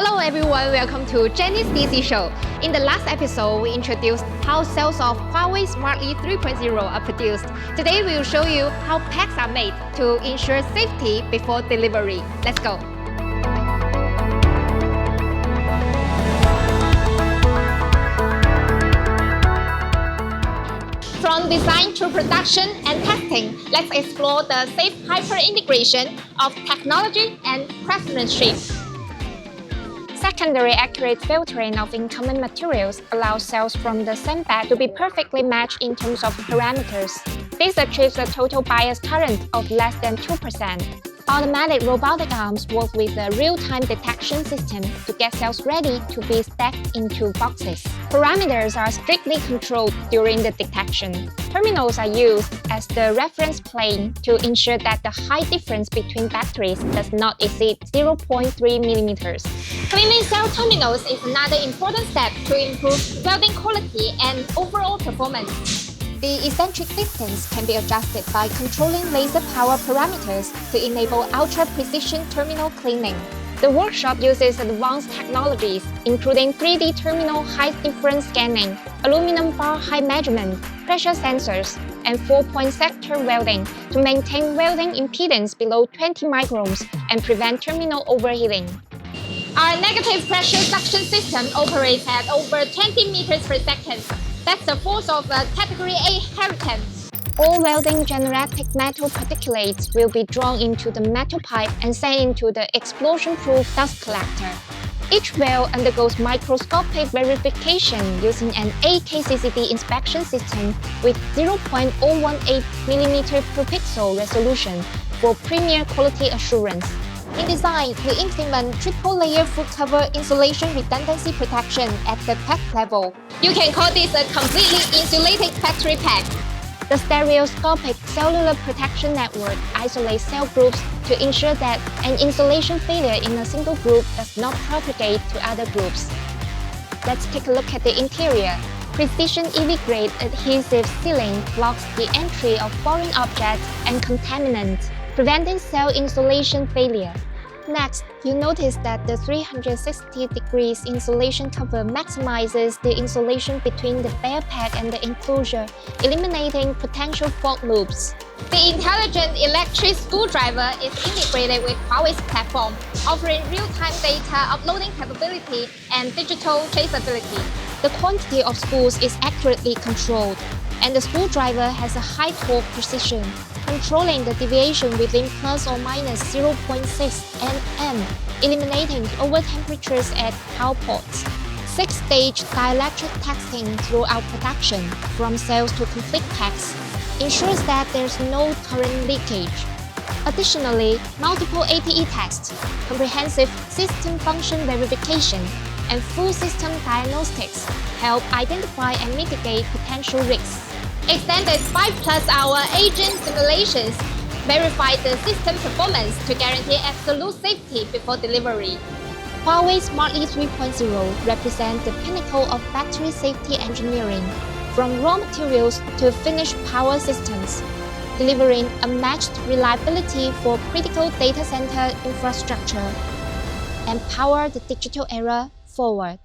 Hello everyone, welcome to Jenny's DC Show. In the last episode, we introduced how cells of Huawei Smartly 3.0 are produced. Today we will show you how packs are made to ensure safety before delivery. Let's go. From design to production and testing, let's explore the safe hyper-integration of technology and craftsmanship. Secondary accurate filtering of incoming materials allows cells from the same batch to be perfectly matched in terms of parameters. This achieves a total bias current of less than 2%. Automatic robotic arms work with a real-time detection system to get cells ready to be stacked into boxes. Parameters are strictly controlled during the detection. Terminals are used as the reference plane to ensure that the height difference between batteries does not exceed 0.3 mm. Cleaning cell terminals is another important step to improve welding quality and overall performance. The eccentric distance can be adjusted by controlling laser power parameters to enable ultra-precision terminal cleaning. The workshop uses advanced technologies, including 3D terminal height difference scanning, aluminum bar height measurement, pressure sensors, and 4-point sector welding to maintain welding impedance below 20 microns and prevent terminal overheating. Our negative pressure suction system operates at over 20 meters per second. That's the force of a Category A hurricane. All welding-generated metal particulates will be drawn into the metal pipe and sent into the explosion-proof dust collector. Each weld undergoes microscopic verification using an AKCCD inspection system with 0.018 mm per pixel resolution for premier quality assurance. In design, we implement triple-layer full cover insulation redundancy protection at the pack level. You can call this a completely insulated factory pack. The stereoscopic cellular protection network isolates cell groups to ensure that an insulation failure in a single group does not propagate to other groups. Let's take a look at the interior. Precision EV-grade adhesive sealing blocks the entry of foreign objects and contaminants, preventing cell insulation failure. Next, you notice that the 360 degrees insulation cover maximizes the insulation between the bare pack and the enclosure, eliminating potential fault loops. The intelligent electric screwdriver is integrated with Huawei's platform, offering real-time data uploading capability and digital traceability. The quantity of spools is accurately controlled, and the screwdriver has a high torque precision, controlling the deviation within plus or minus 0.6 nm, eliminating over temperatures at power ports. 6-stage dielectric testing throughout production, from cells to complete packs, ensures that there's no current leakage. Additionally, multiple ATE tests, comprehensive system function verification, and full system diagnostics help identify and mitigate potential risks. Extended 5+ hour agent simulations verify the system performance to guarantee absolute safety before delivery. Huawei Smartly 3.0 represents the pinnacle of battery safety engineering, from raw materials to finished power systems, delivering unmatched reliability for critical data center infrastructure and power the digital era forward.